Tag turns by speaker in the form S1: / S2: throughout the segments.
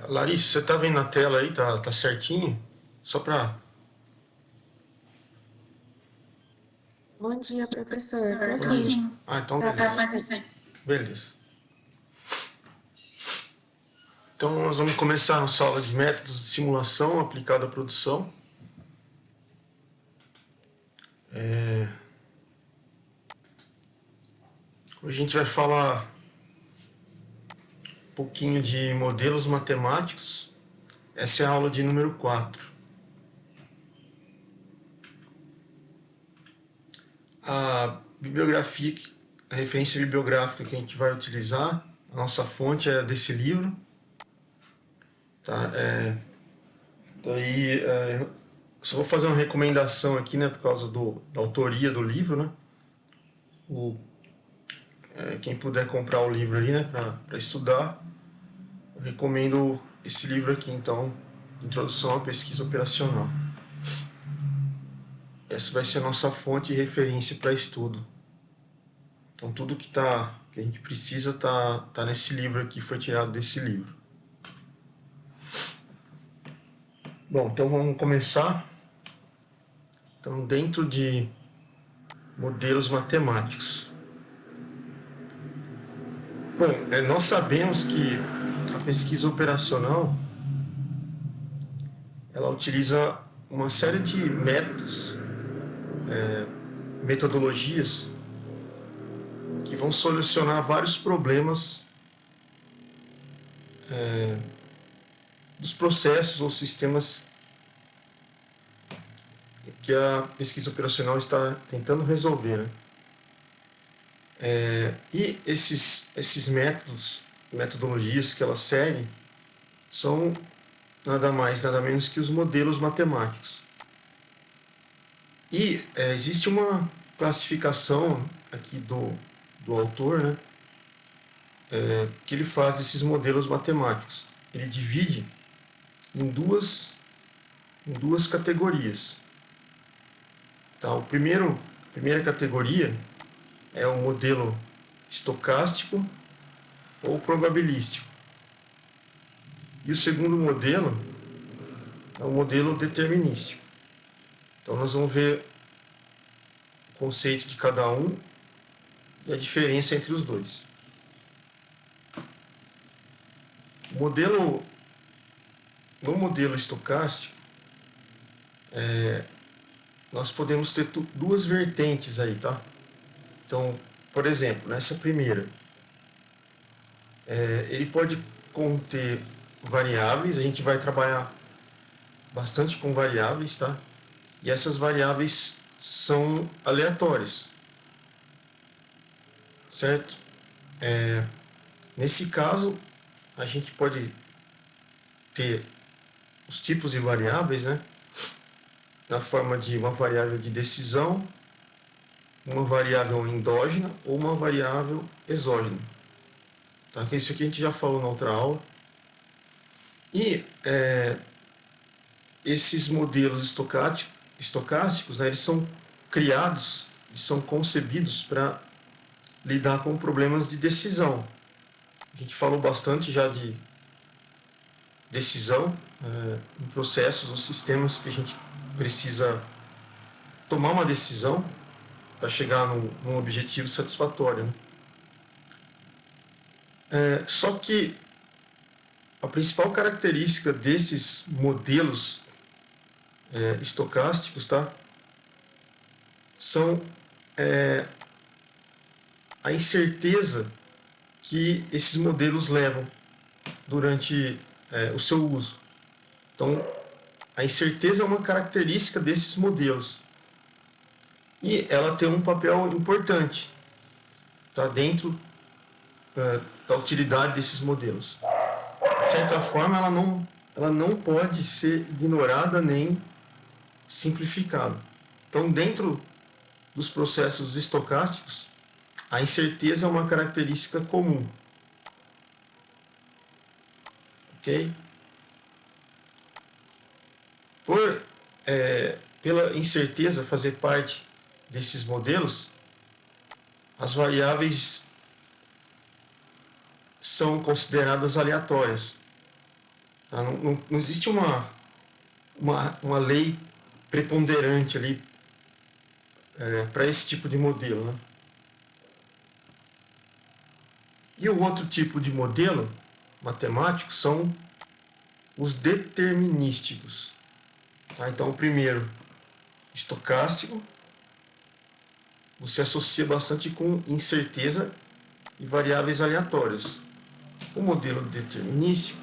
S1: Larissa, você tá vendo na tela aí? Tá certinho? Só para...
S2: Bom dia, professor. Tô
S1: Bom dia.
S2: sim.
S1: Então
S2: Tá
S1: beleza.
S2: aparecendo.
S1: Beleza. Então nós vamos começar a nossa aula de métodos de simulação aplicada à produção. Hoje a gente vai falar um pouquinho de modelos matemáticos. Essa é a aula de número 4. A bibliografia, a referência bibliográfica que a gente vai utilizar, a nossa fonte é desse livro. Tá? Só vou fazer uma recomendação aqui, né, por causa da autoria do livro, né? Quem puder comprar o livro aí, né, para estudar, eu recomendo esse livro aqui, então, Introdução à Pesquisa Operacional. Essa vai ser a nossa fonte e referência para estudo. Então, tudo que a gente precisa tá nesse livro aqui, foi tirado desse livro. Bom, então vamos começar. Então, dentro de modelos matemáticos. Bom, nós sabemos que a pesquisa operacional ela utiliza uma série de métodos, metodologias que vão solucionar vários problemas dos processos ou sistemas que a pesquisa operacional está tentando resolver, né? E esses métodos, metodologias que ela segue, são nada mais, nada menos que os modelos matemáticos. E existe uma classificação aqui do autor, né, que ele faz desses modelos matemáticos. Ele divide em duas categorias. Tá? A primeira categoria é o modelo estocástico ou probabilístico. E o segundo modelo é o modelo determinístico. Então nós vamos ver o conceito de cada um e a diferença entre os dois. No modelo estocástico, nós podemos ter duas vertentes aí, tá? Então, por exemplo, nessa primeira, ele pode conter variáveis, a gente vai trabalhar bastante com variáveis, tá? E essas variáveis são aleatórias, certo? Nesse caso, a gente pode ter os tipos de variáveis, né? Na forma de uma variável de decisão, uma variável endógena ou uma variável exógena. Tá? Isso aqui a gente já falou na outra aula. E esses modelos estocásticos, né, eles são criados, eles são concebidos para lidar com problemas de decisão. A gente falou bastante já de decisão em processos ou sistemas que a gente precisa tomar uma decisão para chegar num objetivo satisfatório, né? Só que a principal característica desses modelos estocásticos, tá? São a incerteza que esses modelos levam durante o seu uso. Então, a incerteza é uma característica desses modelos e ela tem um papel importante, tá, dentro da utilidade desses modelos. De certa forma, ela não pode ser ignorada nem simplificada. Então, dentro dos processos estocásticos, a incerteza é uma característica comum. Ok? Pela incerteza fazer parte desses modelos, as variáveis são consideradas aleatórias. Tá? Não existe uma lei preponderante ali para esse tipo de modelo, né? E o outro tipo de modelo matemático são os determinísticos. Tá? Então, o primeiro, estocástico, você associa bastante com incerteza e variáveis aleatórias. O modelo determinístico,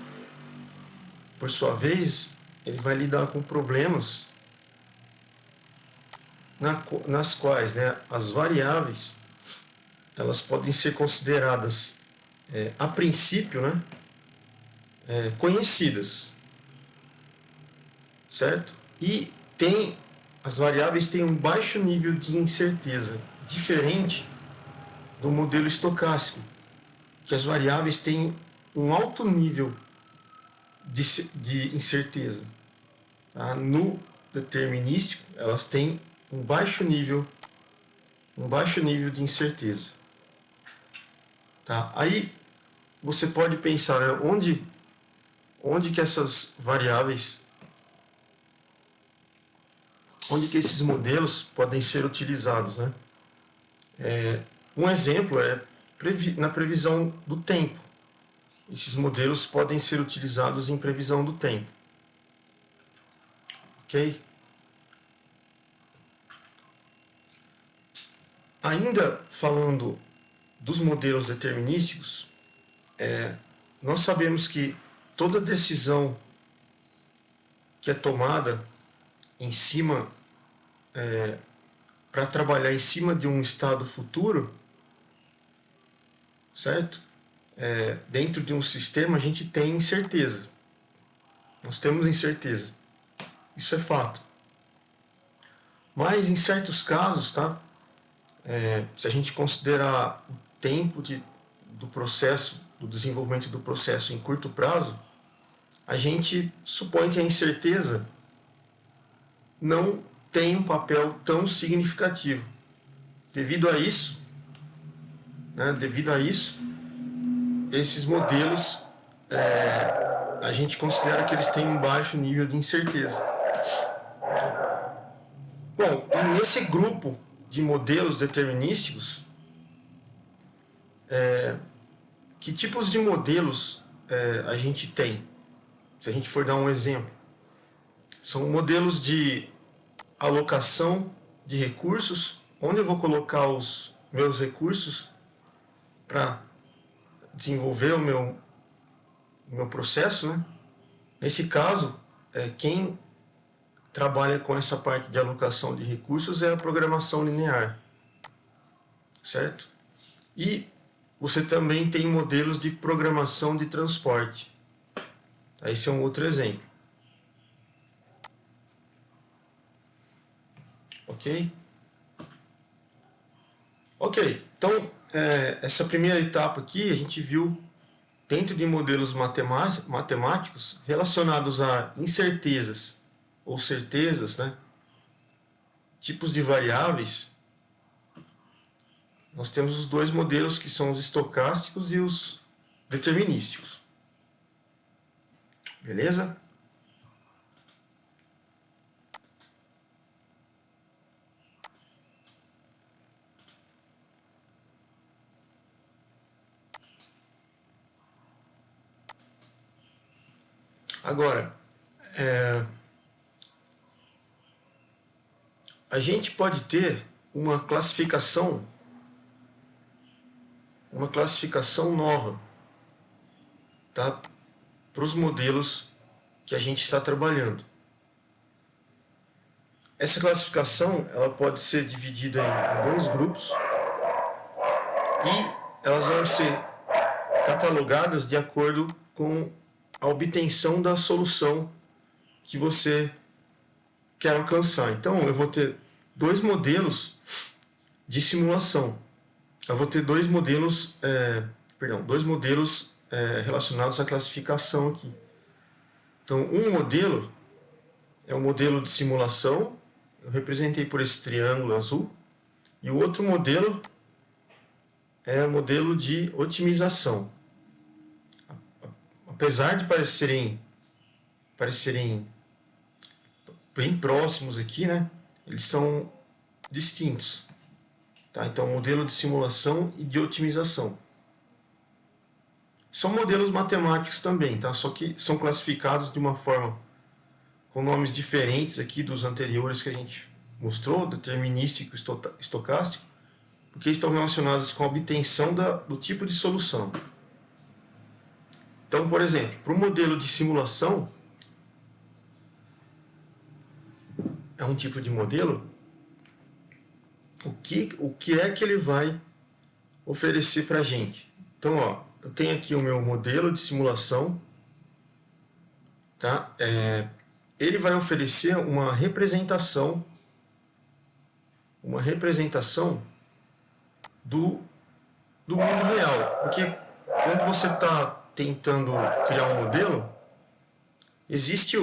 S1: por sua vez, ele vai lidar com problemas nas quais, né, as variáveis elas podem ser consideradas a princípio, né, conhecidas, certo? E as variáveis têm um baixo nível de incerteza, diferente do modelo estocástico, que as variáveis têm um alto nível de incerteza. Tá? No determinístico, elas têm um baixo nível de incerteza. Tá? Aí você pode pensar, né, onde que essas variáveis, onde que esses modelos podem ser utilizados, né? Um exemplo é na previsão do tempo. Esses modelos podem ser utilizados em previsão do tempo. Ok? Ainda falando dos modelos determinísticos, nós sabemos que toda decisão que é tomada em cima, para trabalhar em cima de um estado futuro, certo? Dentro de um sistema a gente tem incerteza. Nós temos incerteza. Isso é fato. Mas em certos casos, tá? Se a gente considerar o tempo do processo, do desenvolvimento do processo em curto prazo, a gente supõe que a incerteza não tem um papel tão significativo. Devido a isso, esses modelos a gente considera que eles têm um baixo nível de incerteza. Bom, e nesse grupo de modelos determinísticos, que tipos de modelos a gente tem? Se a gente for dar um exemplo, são modelos de alocação de recursos, onde eu vou colocar os meus recursos para desenvolver o meu processo, né? Nesse caso, quem trabalha com essa parte de alocação de recursos é a programação linear, certo? E você também tem modelos de programação de transporte. Esse é um outro exemplo. Ok? Ok, então essa primeira etapa aqui a gente viu dentro de modelos matemáticos relacionados a incertezas ou certezas, né? Tipos de variáveis. Nós temos os dois modelos que são os estocásticos e os determinísticos. Beleza? Agora, a gente pode ter uma classificação nova, tá? Para os modelos que a gente está trabalhando. Essa classificação ela pode ser dividida em dois grupos e elas vão ser catalogadas de acordo com a obtenção da solução que você quer alcançar. Então, eu vou ter dois modelos de simulação. Eu vou ter dois modelos relacionados à classificação aqui. Então, um modelo é o modelo de simulação, eu representei por esse triângulo azul, e o outro modelo é o modelo de otimização. Apesar de parecerem parecerem bem próximos aqui, né? Eles são distintos. Tá? Então, modelo de simulação e de otimização. São modelos matemáticos também, tá? Só que são classificados de uma forma com nomes diferentes aqui dos anteriores que a gente mostrou, determinístico e estocástico, porque estão relacionados com a obtenção do tipo de solução. Então, por exemplo, para o modelo de simulação, é um tipo de modelo, o que é que ele vai oferecer para a gente? Então, ó, eu tenho aqui o meu modelo de simulação, tá? Ele vai oferecer uma representação do mundo real. Porque quando você está tentando criar um modelo, existe,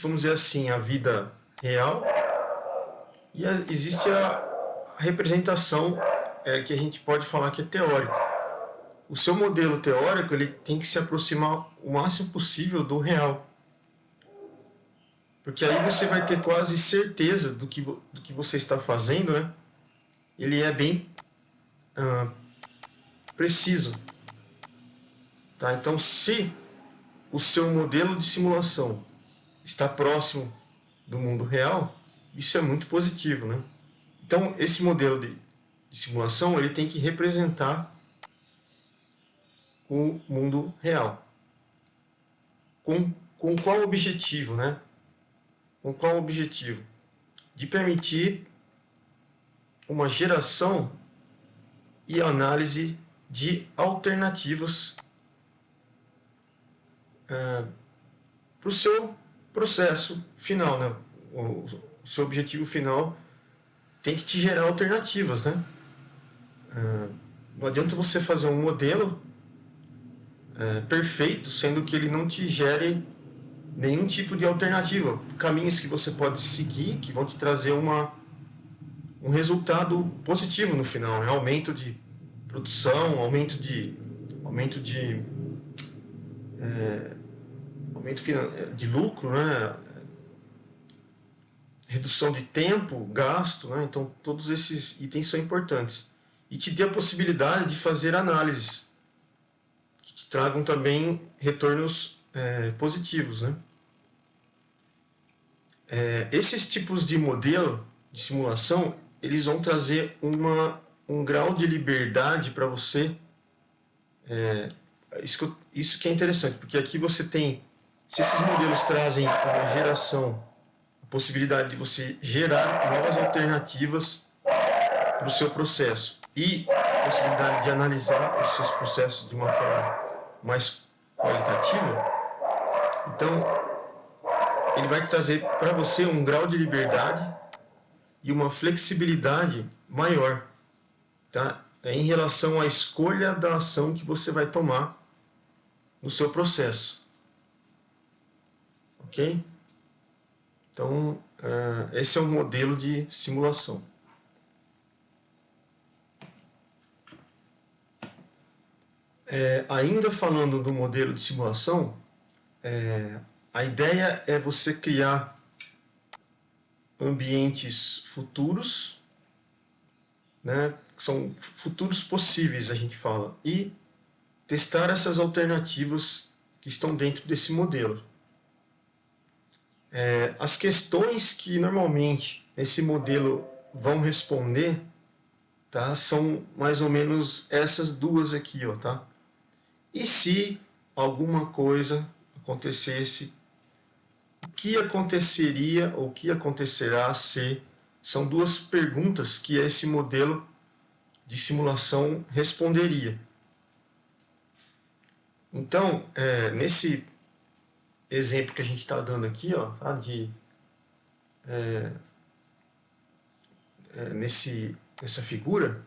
S1: vamos dizer assim, a vida real e existe a representação que a gente pode falar que é teórica. O seu modelo teórico ele tem que se aproximar o máximo possível do real. Porque aí você vai ter quase certeza do que você está fazendo, né? Ele é bem preciso. Tá? Então, se o seu modelo de simulação está próximo do mundo real, isso é muito positivo, né? Então, esse modelo de simulação ele tem que representar o mundo real. Com qual objetivo, né? Com qual objetivo? De permitir uma geração e análise de alternativas para o seu processo final, né? O seu objetivo final tem que te gerar alternativas, né? Não adianta você fazer um modelo perfeito, sendo que ele não te gere nenhum tipo de alternativa, caminhos que você pode seguir que vão te trazer um resultado positivo no final, né? Aumento de produção, aumento de lucro, né? Redução de tempo, gasto, né? Então todos esses itens são importantes e te dê a possibilidade de fazer análises que te tragam também retornos positivos, né? Esses tipos de modelo de simulação eles vão trazer um grau de liberdade para você. Isso que é interessante, porque aqui você tem, se esses modelos trazem uma geração, a possibilidade de você gerar novas alternativas para o seu processo e a possibilidade de analisar os seus processos de uma forma mais qualitativa, então ele vai trazer para você um grau de liberdade e uma flexibilidade maior, tá? Em relação à escolha da ação que você vai tomar no seu processo. Ok? Então, esse é um modelo de simulação. Ainda falando do modelo de simulação, a ideia é você criar ambientes futuros, né? São futuros possíveis, a gente fala, e testar essas alternativas que estão dentro desse modelo. As questões que normalmente esse modelo vão responder, tá? São mais ou menos essas duas aqui, ó, tá? E se alguma coisa acontecesse, o que aconteceria ou o que acontecerá se... São duas perguntas que esse modelo de simulação responderia. Então, nesse exemplo que a gente está dando aqui, ó, tá? Nessa figura,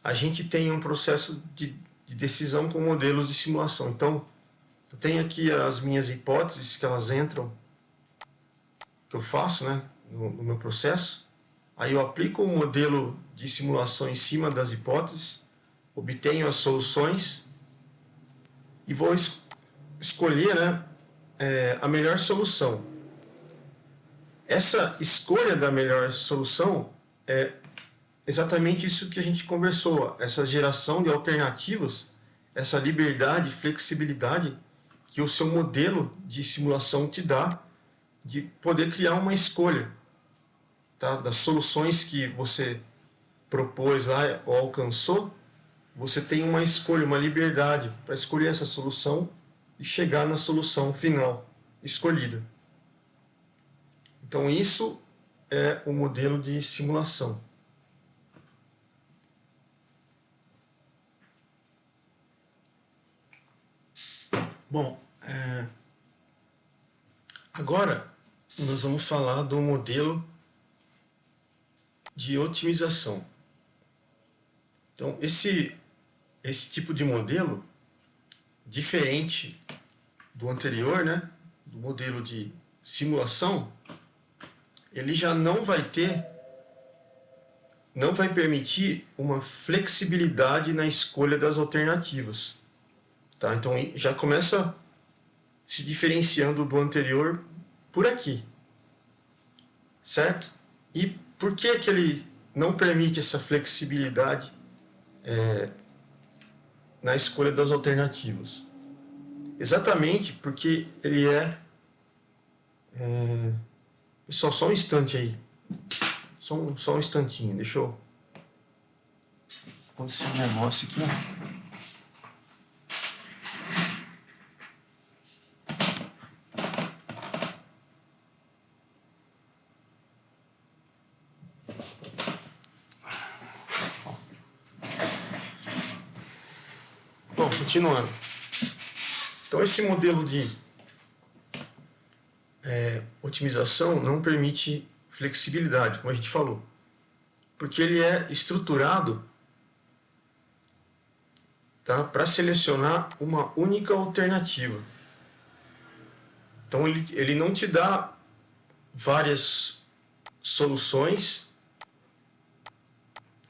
S1: a gente tem um processo de decisão com modelos de simulação. Então, eu tenho aqui as minhas hipóteses que elas entram, que eu faço, né, no meu processo. Aí eu aplico o modelo de simulação em cima das hipóteses, obtenho as soluções e vou escolher, né, a melhor solução. Essa escolha da melhor solução é exatamente isso que a gente conversou, essa geração de alternativas, essa liberdade, flexibilidade que o seu modelo de simulação te dá de poder criar uma escolha, tá? Das soluções que você propôs lá ou alcançou, você tem uma escolha, uma liberdade para escolher essa solução e chegar na solução final escolhida. Então isso é o modelo de simulação. Bom, agora nós vamos falar do modelo de otimização. Então, esse tipo de modelo, diferente do anterior, né, do modelo de simulação, ele já não vai permitir uma flexibilidade na escolha das alternativas. Tá? Então, já começa se diferenciando do anterior por aqui, certo? E por que ele não permite essa flexibilidade na escolha das alternativas? Exatamente porque ele Pessoal, só um instante aí. Só um instantinho, deixa eu acontecer um negócio aqui. Bom, continuando. Então, esse modelo de otimização não permite flexibilidade, como a gente falou, porque ele é estruturado, tá, para selecionar uma única alternativa. Então, ele não te dá várias soluções,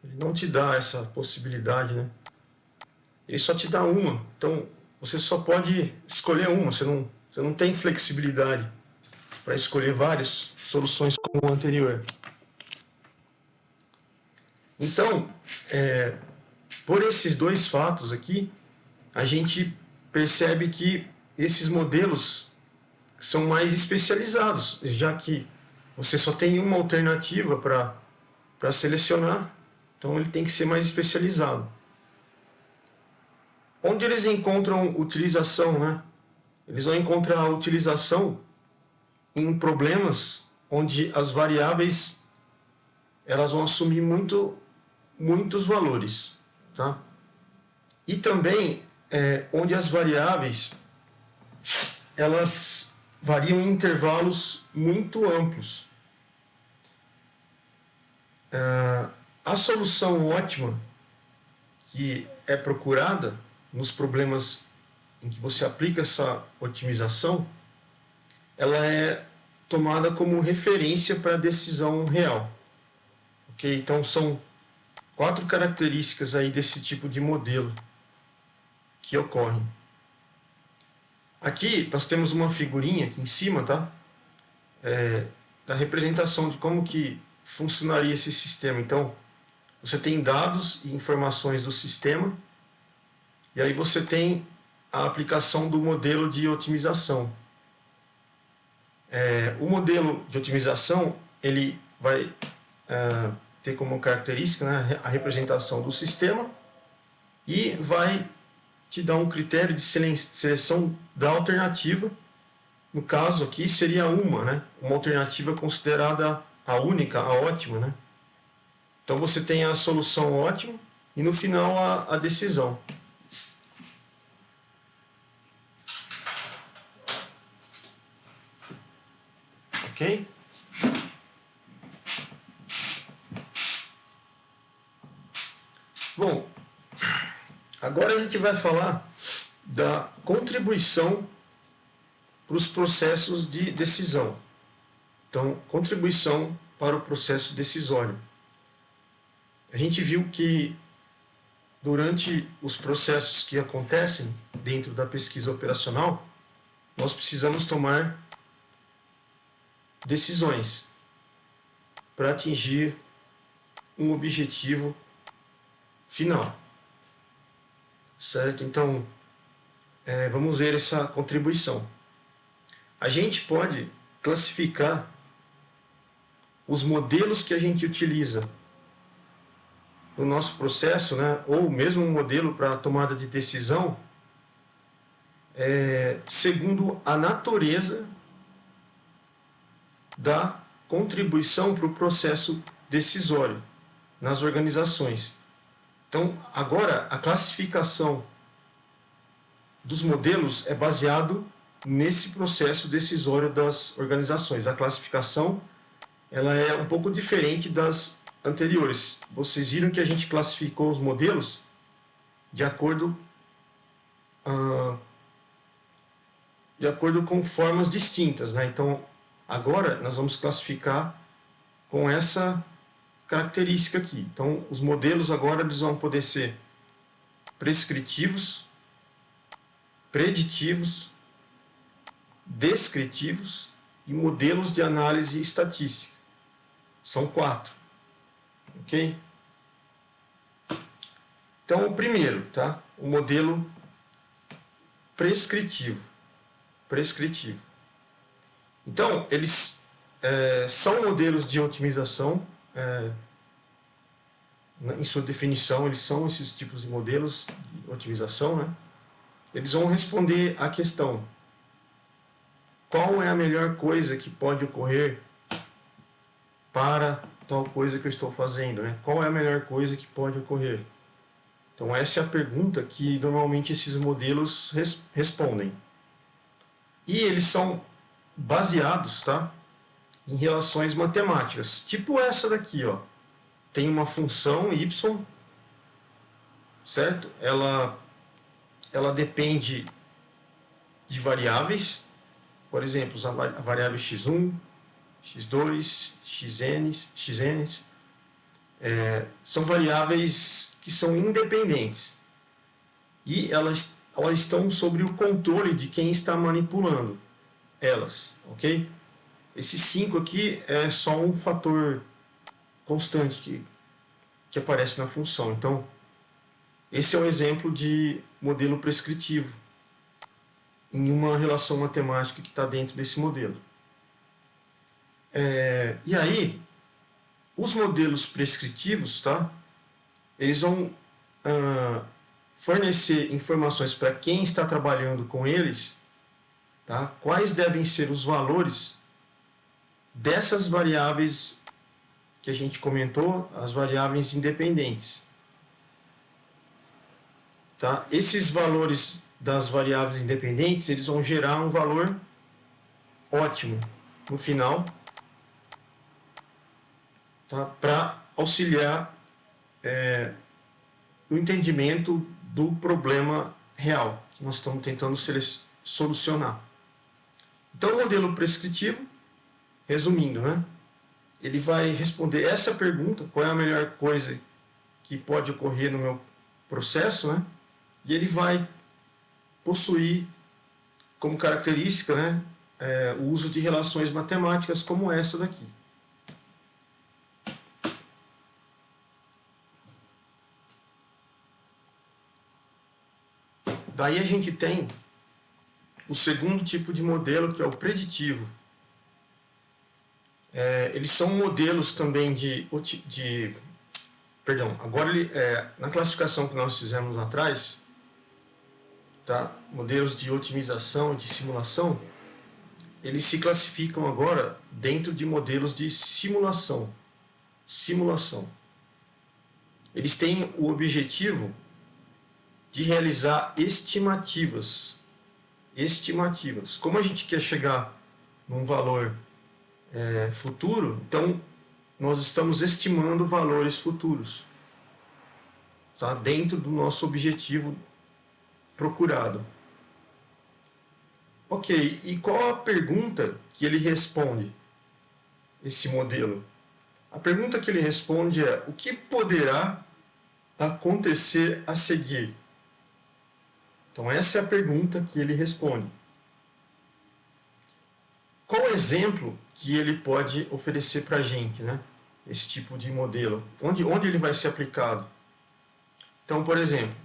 S1: ele não te dá essa possibilidade, né? Ele só te dá uma. Então, você só pode escolher uma, você não tem flexibilidade para escolher várias soluções como o anterior. Então, por esses dois fatos aqui, a gente percebe que esses modelos são mais especializados, já que você só tem uma alternativa para selecionar, então ele tem que ser mais especializado. Onde eles encontram utilização, né? Eles vão encontrar a utilização em problemas onde as variáveis elas vão assumir muitos valores, tá? E também onde as variáveis elas variam em intervalos muito amplos. A solução ótima que é procurada nos problemas em que você aplica essa otimização, ela é tomada como referência para a decisão real. Ok? Então, são 4 características aí desse tipo de modelo que ocorrem. Aqui nós temos uma figurinha aqui em cima, tá? Da representação de como que funcionaria esse sistema. Então, você tem dados e informações do sistema, e aí você tem a aplicação do modelo de otimização. O modelo de otimização ele vai ter como característica, né, a representação do sistema e vai te dar um critério de seleção da alternativa. No caso aqui seria uma alternativa considerada a única, a ótima, né? Então você tem a solução ótima e no final a decisão. Ok? Bom, agora a gente vai falar da contribuição para os processos de decisão. Então, contribuição para o processo decisório. A gente viu que durante os processos que acontecem dentro da pesquisa operacional, nós precisamos tomar decisões para atingir um objetivo final, certo? Então, vamos ver essa contribuição. A gente pode classificar os modelos que a gente utiliza no nosso processo, né? Ou mesmo um modelo para tomada de decisão, segundo a natureza da contribuição para o processo decisório nas organizações. Então, agora, a classificação dos modelos é baseado nesse processo decisório das organizações. A classificação ela é um pouco diferente das anteriores. Vocês viram que a gente classificou os modelos de acordo com formas distintas, né? Então, agora nós vamos classificar com essa característica aqui. Então, os modelos agora eles vão poder ser prescritivos, preditivos, descritivos e modelos de análise estatística. São 4. Ok? Então, o primeiro, tá? O modelo prescritivo. Prescritivo. Então, eles são modelos de otimização. Em sua definição, eles são esses tipos de modelos de otimização, né? Eles vão responder à questão: qual é a melhor coisa que pode ocorrer para tal coisa que eu estou fazendo, né? Qual é a melhor coisa que pode ocorrer? Então, essa é a pergunta que normalmente esses modelos respondem. E eles são baseados, tá, em relações matemáticas. Tipo essa daqui, ó. Tem uma função y, certo? Ela depende de variáveis, por exemplo, a variável x1, x2, xn, são variáveis que são independentes e elas estão sob o controle de quem está manipulando elas, ok? Esse 5 aqui é só um fator constante que aparece na função. Então, esse é um exemplo de modelo prescritivo em uma relação matemática que está dentro desse modelo. E aí, os modelos prescritivos, tá? Eles vão fornecer informações para quem está trabalhando com eles, tá? Quais devem ser os valores dessas variáveis que a gente comentou, as variáveis independentes. Tá? Esses valores das variáveis independentes, eles vão gerar um valor ótimo no final, tá? Para auxiliar no entendimento do problema real que nós estamos tentando solucionar. Então, o modelo prescritivo, resumindo, né? Ele vai responder essa pergunta: qual é a melhor coisa que pode ocorrer no meu processo, né? E ele vai possuir como característica, né, o uso de relações matemáticas como essa daqui. Daí a gente tem o segundo tipo de modelo, que é o preditivo. Eles são modelos também perdão, agora na classificação que nós fizemos lá atrás, tá? Modelos de otimização, de simulação, eles se classificam agora dentro de modelos de simulação. Eles têm o objetivo de realizar estimativas. Como a gente quer chegar num valor futuro, então nós estamos estimando valores futuros, tá? Dentro do nosso objetivo procurado. Ok, e qual a pergunta que ele responde, esse modelo? A pergunta que ele responde é: o que poderá acontecer a seguir? Então, essa é a pergunta que ele responde. qual o exemplo que ele pode oferecer para a gente, né? Esse tipo de modelo. Onde ele vai ser aplicado? Então, por exemplo,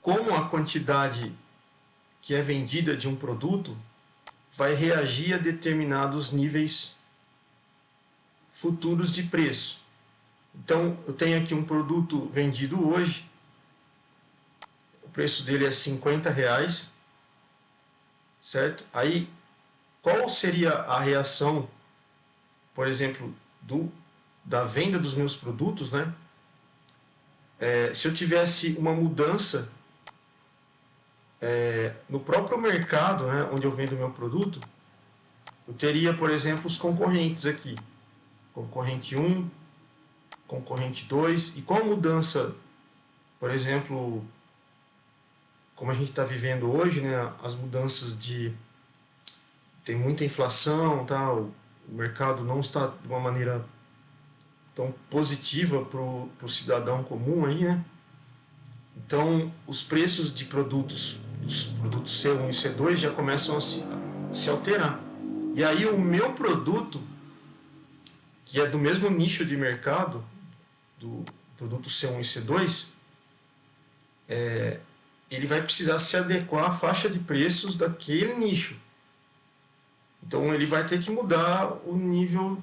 S1: como a quantidade que é vendida de um produto vai reagir a determinados níveis futuros de preço. Então, eu tenho aqui um produto vendido hoje, o preço dele é R$50, certo? Aí, qual seria a reação, por exemplo, da venda dos meus produtos, né? Se eu tivesse uma mudança no próprio mercado, né, onde eu vendo meu produto, eu teria, por exemplo, os concorrentes aqui. Concorrente 1, concorrente 2. E qual a mudança, por exemplo, como a gente está vivendo hoje, né, as mudanças tem muita inflação, tá, o mercado não está de uma maneira tão positiva para o cidadão comum aí, né? Então, os preços de produtos, dos produtos C1 e C2 já começam a se alterar. E aí o meu produto, que é do mesmo nicho de mercado, do produto C1 e C2, ele vai precisar se adequar à faixa de preços daquele nicho. Então ele vai ter que mudar o nível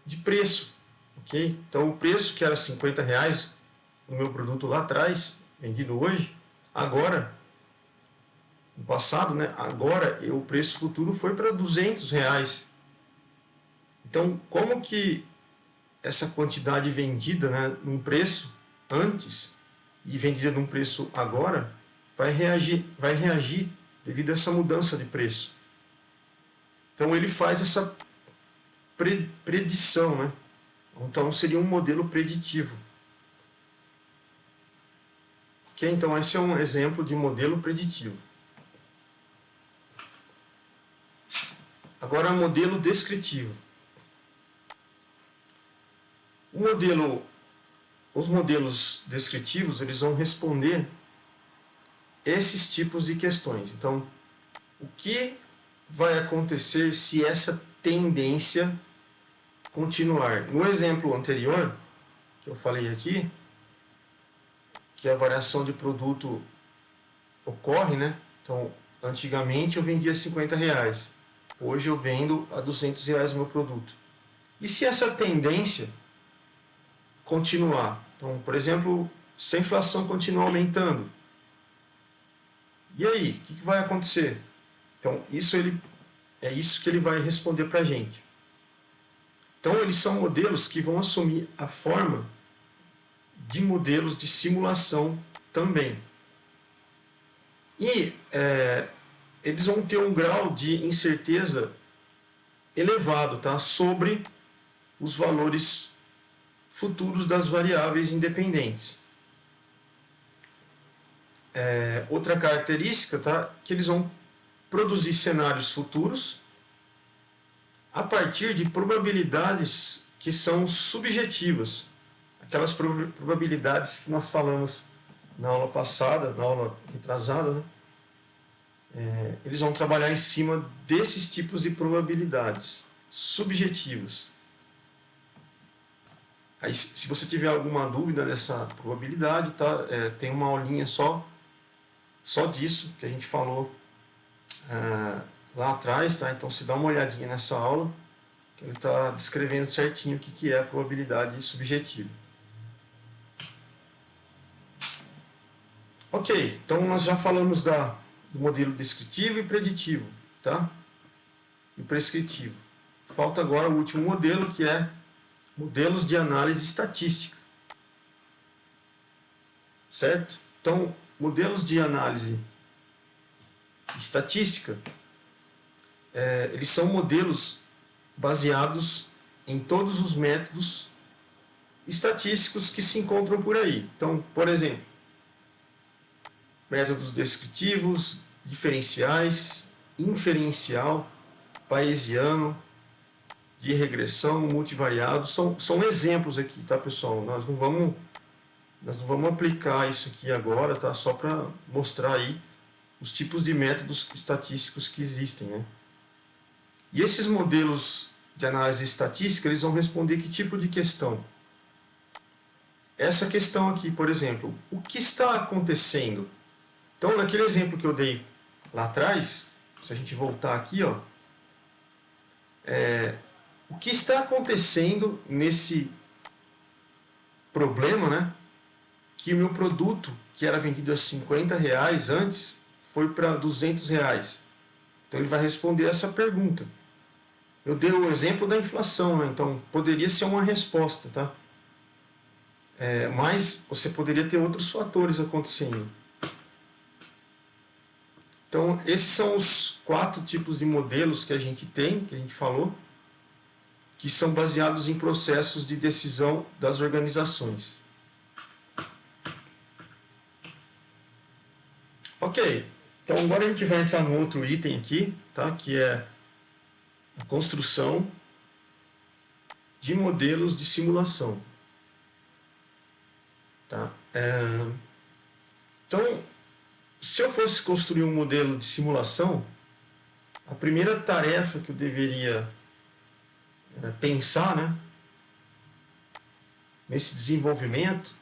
S1: de preço, ok? Então o preço que era R$50 no meu produto lá atrás, vendido hoje, agora, no passado, né? Agora o preço futuro foi para R$200. Então como que essa quantidade vendida, né, num preço antes e vendida num preço agora vai reagir devido a essa mudança de preço? Então ele faz essa predição, né? Então seria um modelo preditivo. Ok? Então esse é um exemplo de modelo preditivo. Agora modelo descritivo. Os modelos descritivos, eles vão responder esses tipos de questões. Então, o que vai acontecer se essa tendência continuar? No exemplo anterior, que eu falei aqui, que a variação de produto ocorre, né? Então, antigamente eu vendia R$50, hoje eu vendo a R$200 o meu produto. E se essa tendência continuar? Então, por exemplo, se a inflação continuar aumentando, e aí, o que vai acontecer? Então, é isso que ele vai responder para a gente. Então, eles são modelos que vão assumir a forma de modelos de simulação também. E eles vão ter um grau de incerteza elevado, tá, sobre os valores futuros das variáveis independentes. Outra característica, tá, que eles vão produzir cenários futuros a partir de probabilidades que são subjetivas. Aquelas probabilidades que nós falamos na aula passada, na aula retrasada, né? Eles vão trabalhar em cima desses tipos de probabilidades subjetivas. Aí, se você tiver alguma dúvida dessa probabilidade, tá? Tem uma aulinha só disso que a gente falou lá atrás, tá? Então se dá uma olhadinha nessa aula, que ele está descrevendo certinho o que é a probabilidade subjetiva. Ok, então nós já falamos do modelo descritivo e preditivo, tá? E prescritivo. Falta agora o último modelo, que é modelos de análise estatística. Certo? Então, modelos de análise estatística, eles são modelos baseados em todos os métodos estatísticos que se encontram por aí. Então, por exemplo, métodos descritivos, diferenciais, inferencial, bayesiano, de regressão, multivariado, são exemplos aqui, tá, pessoal? Nós não vamos aplicar isso aqui agora, tá? Só para mostrar aí os tipos de métodos estatísticos que existem, né? E esses modelos de análise estatística, eles vão responder que tipo de questão? Essa questão aqui, por exemplo, o que está acontecendo? Então, naquele exemplo que eu dei lá atrás, se a gente voltar aqui, ó, o que está acontecendo nesse problema, né? Que o meu produto, que era vendido a R$ 50 antes, foi para R$ 200. Então ele vai responder essa pergunta. Eu dei o exemplo da inflação, né? Então poderia ser uma resposta, tá? Mas você poderia ter outros fatores acontecendo. Então esses são os 4 tipos de modelos que a gente tem, que a gente falou, que são baseados em processos de decisão das organizações. Ok, então agora a gente vai entrar no outro item aqui, tá? Que é a construção de modelos de simulação. Tá? Então, se eu fosse construir um modelo de simulação, a primeira tarefa que eu deveria pensar, né, nesse desenvolvimento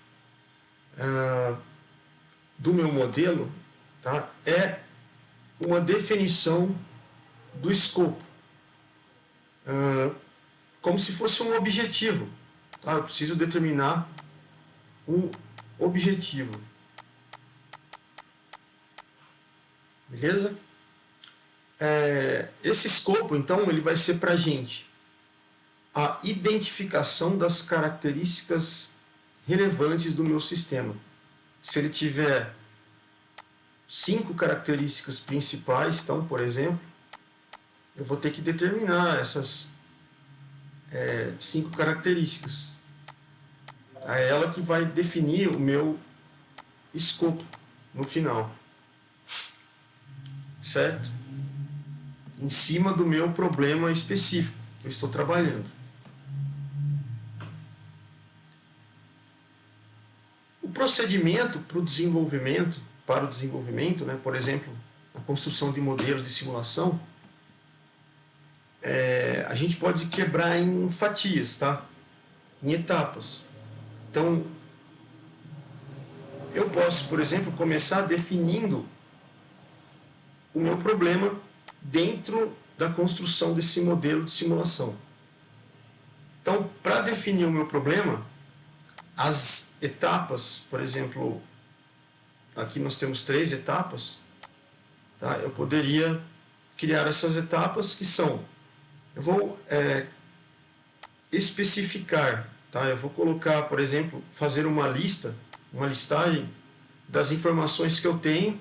S1: do meu modelo, tá, é uma definição do escopo, como se fosse um objetivo. Tá? Eu preciso determinar um objetivo. Beleza? Esse escopo, então, ele vai ser para a gente a identificação das características relevantes do meu sistema. Se ele tiver 5 características principais, então, por exemplo, eu vou ter que determinar essas 5 características. É ela que vai definir o meu escopo no final. Certo? Em cima do meu problema específico que eu estou trabalhando. O procedimento para o desenvolvimento, né, por exemplo, a construção de modelos de simulação, a gente pode quebrar em fatias, tá? Em etapas. Então, eu posso, por exemplo, começar definindo o meu problema dentro da construção desse modelo de simulação. Então, para definir o meu problema, as etapas, por exemplo, aqui nós temos 3 etapas, tá? Eu poderia criar essas etapas que são, eu vou especificar, tá? Eu vou colocar, por exemplo, fazer uma listagem das informações que eu tenho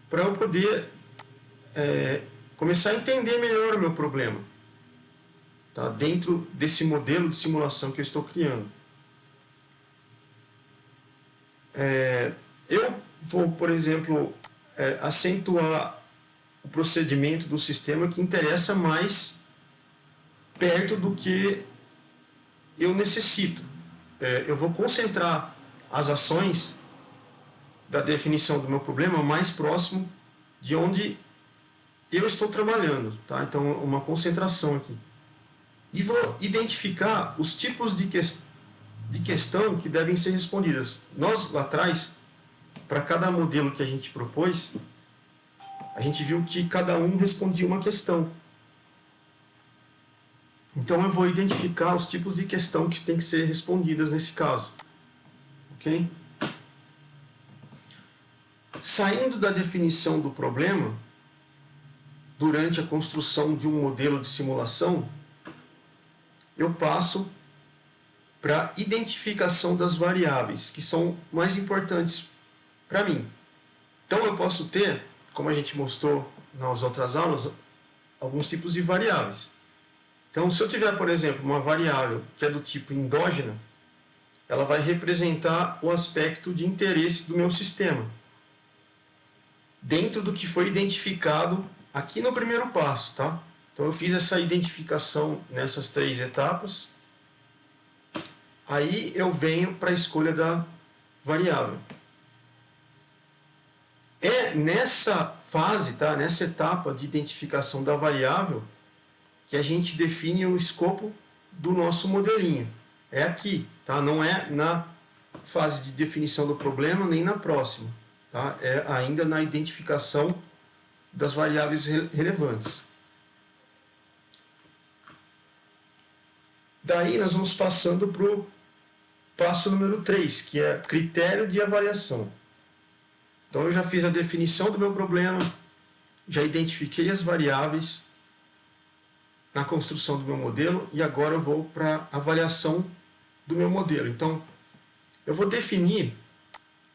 S1: para eu poder começar a entender melhor o meu problema, tá? Dentro desse modelo de simulação que eu estou criando. Eu vou, por exemplo, acentuar o procedimento do sistema que interessa mais perto do que eu necessito. Eu vou concentrar as ações da definição do meu problema mais próximo de onde eu estou trabalhando, tá? Então, uma concentração aqui. E vou identificar os tipos de questão que devem ser respondidas. Nós, lá atrás, para cada modelo que a gente propôs, a gente viu que cada um respondia uma questão. Então, eu vou identificar os tipos de questão que têm que ser respondidas nesse caso. Ok? Saindo da definição do problema, durante a construção de um modelo de simulação, eu passo para a identificação das variáveis, que são mais importantes para mim. Então eu posso ter, como a gente mostrou nas outras aulas, alguns tipos de variáveis. Então, se eu tiver, por exemplo, uma variável que é do tipo endógena, ela vai representar o aspecto de interesse do meu sistema, dentro do que foi identificado aqui no primeiro passo, tá? Então eu fiz essa identificação nessas 3 etapas. Aí eu venho para a escolha da variável. É nessa fase, tá? Nessa etapa de identificação da variável, que a gente define o escopo do nosso modelinho. É aqui, tá? Não é na fase de definição do problema, nem na próxima. Tá? É ainda na identificação das variáveis relevantes. Daí nós vamos passando para o passo número 3, que é critério de avaliação. Então eu já fiz a definição do meu problema, já identifiquei as variáveis na construção do meu modelo e agora eu vou para a avaliação do meu modelo. Então eu vou definir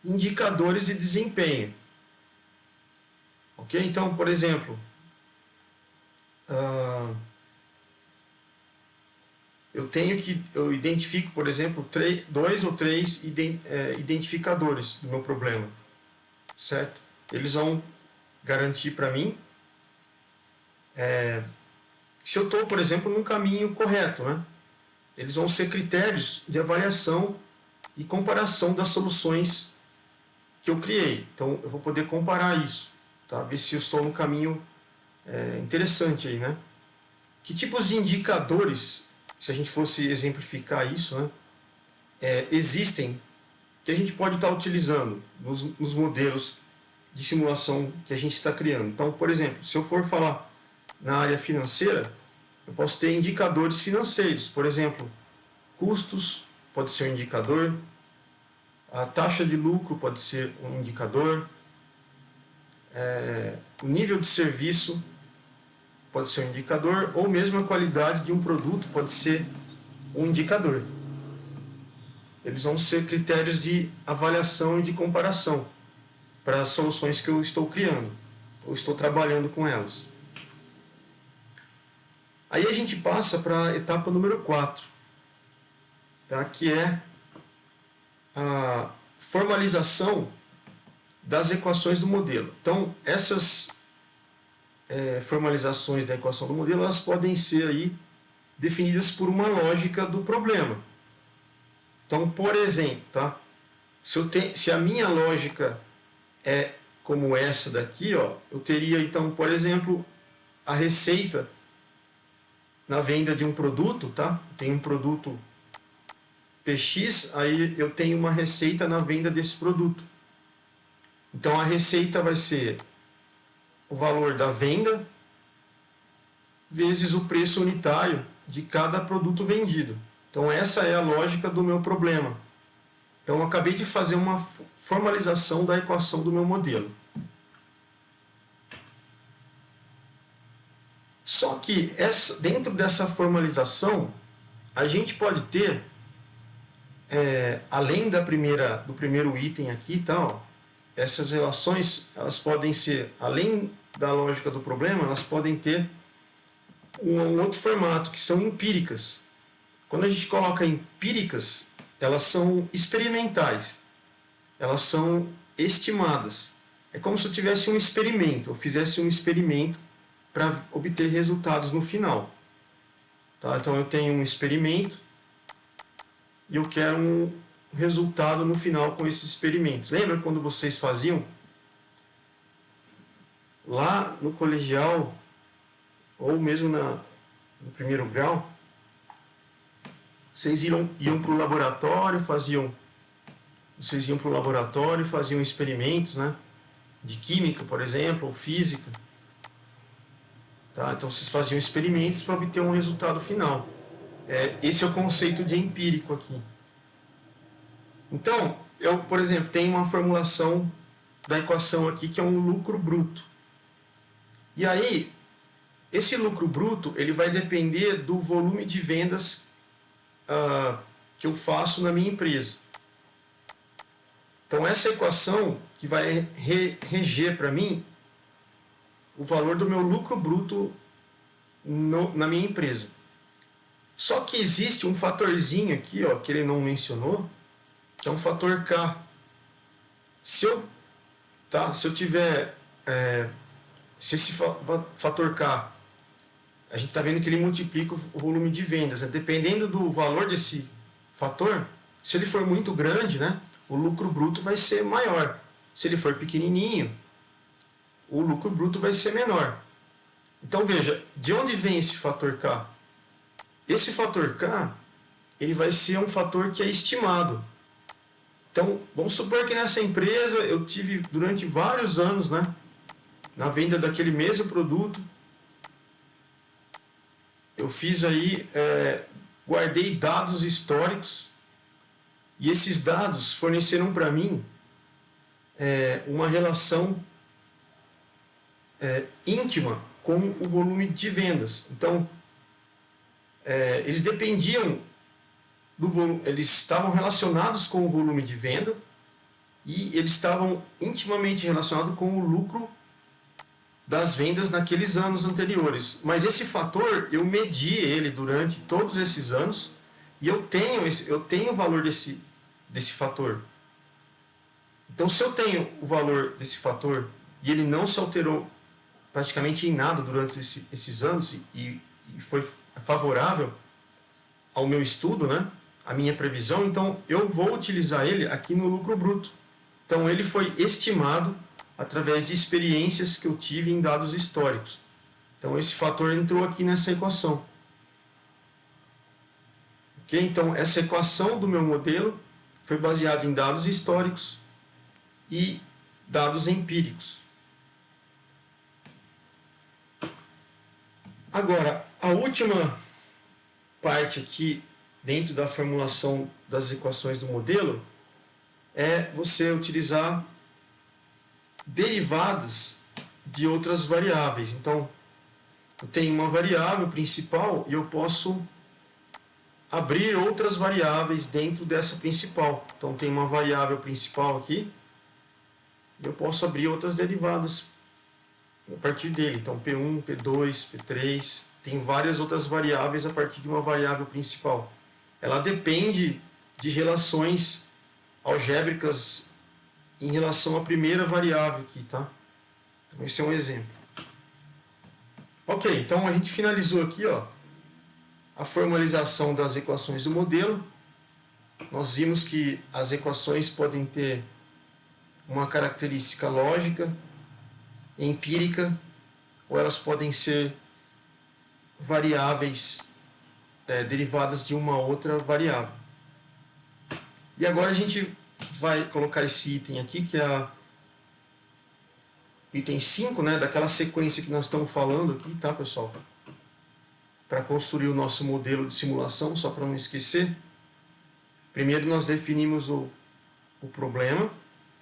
S1: indicadores de desempenho. Ok? Então, por exemplo, eu identifico, por exemplo, 2 ou 3 identificadores do meu problema, certo? Eles vão garantir para mim se eu estou, por exemplo, num caminho correto, né? Eles vão ser critérios de avaliação e comparação das soluções que eu criei. Então, eu vou poder comparar isso, tá? Ver se eu estou no caminho interessante aí, né? Que tipos de indicadores, se a gente fosse exemplificar isso, né, existem que a gente pode estar utilizando nos modelos de simulação que a gente está criando. Então, por exemplo, se eu for falar na área financeira, eu posso ter indicadores financeiros. Por exemplo, custos pode ser um indicador, a taxa de lucro pode ser um indicador, o nível de serviço pode ser um indicador, ou mesmo a qualidade de um produto pode ser um indicador. Eles vão ser critérios de avaliação e de comparação para as soluções que eu estou criando, ou estou trabalhando com elas. Aí a gente passa para a etapa número 4, tá? Que é a formalização das equações do modelo. Então, essas formalizações da equação do modelo, elas podem ser aí definidas por uma lógica do problema. Então, por exemplo, tá? Se a minha lógica é como essa daqui, ó, eu teria então, por exemplo, a receita na venda de um produto, tá? Tem um produto PX, aí eu tenho uma receita na venda desse produto. Então a receita vai ser o valor da venda vezes o preço unitário de cada produto vendido. Então essa é a lógica do meu problema. Então eu acabei de fazer uma formalização da equação do meu modelo. Só que dentro dessa formalização, a gente pode ter, além do primeiro item aqui, tá, essas relações, elas podem ser, além da lógica do problema, elas podem ter um outro formato, que são empíricas. Quando a gente coloca empíricas, elas são experimentais, elas são estimadas. É como se eu tivesse um experimento, eu fizesse um experimento para obter resultados no final. Tá? Então eu tenho um experimento e eu quero um resultado no final com esses experimentos. Lembra quando vocês faziam lá no colegial ou mesmo no primeiro grau? Vocês iam para o laboratório, faziam experimentos, né, de química, por exemplo, ou física. Tá? Então vocês faziam experimentos para obter um resultado final. Esse é o conceito de empírico aqui. Então, eu, por exemplo, tenho uma formulação da equação aqui que é um lucro bruto. E aí, esse lucro bruto ele vai depender do volume de vendas que eu faço na minha empresa. Então, essa equação que vai reger para mim o valor do meu lucro bruto na minha empresa. Só que existe um fatorzinho aqui, ó, que ele não mencionou, que é um fator K. Se esse fator K, a gente está vendo que ele multiplica o volume de vendas, né? Dependendo do valor desse fator, se ele for muito grande, né, o lucro bruto vai ser maior. Se ele for pequenininho, o lucro bruto vai ser menor. Então veja, de onde vem esse fator K? Esse fator K, ele vai ser um fator que é estimado. Então, vamos supor que nessa empresa eu tive durante vários anos, né, na venda daquele mesmo produto, eu fiz aí, guardei dados históricos e esses dados forneceram para mim uma relação íntima com o volume de vendas. Então, eles dependiam do volume, eles estavam relacionados com o volume de venda e eles estavam intimamente relacionados com o lucro das vendas naqueles anos anteriores. Mas esse fator, eu medi ele durante todos esses anos e eu tenho o valor desse fator. Então, se eu tenho o valor desse fator e ele não se alterou praticamente em nada durante esses anos e foi favorável ao meu estudo, né, a minha previsão, então eu vou utilizar ele aqui no lucro bruto. Então, ele foi estimado através de experiências que eu tive em dados históricos. Então, esse fator entrou aqui nessa equação. Ok? Então, essa equação do meu modelo foi baseada em dados históricos e dados empíricos. Agora, a última parte aqui, dentro da formulação das equações do modelo, é você utilizar derivadas de outras variáveis. Então, eu tenho uma variável principal e eu posso abrir outras variáveis dentro dessa principal. Então, tem uma variável principal aqui e eu posso abrir outras derivadas a partir dele. Então, P1, P2, P3, tem várias outras variáveis a partir de uma variável principal. Ela depende de relações algébricas em relação à primeira variável aqui, tá? Então, esse é um exemplo. Ok, então a gente finalizou aqui, ó, a formalização das equações do modelo. Nós vimos que as equações podem ter uma característica lógica, empírica, ou elas podem ser variáveis derivadas de uma outra variável. E agora a gente vai colocar esse item aqui, que é o item 5, né, daquela sequência que nós estamos falando aqui, tá, pessoal? Para construir o nosso modelo de simulação, só para não esquecer. Primeiro nós definimos o problema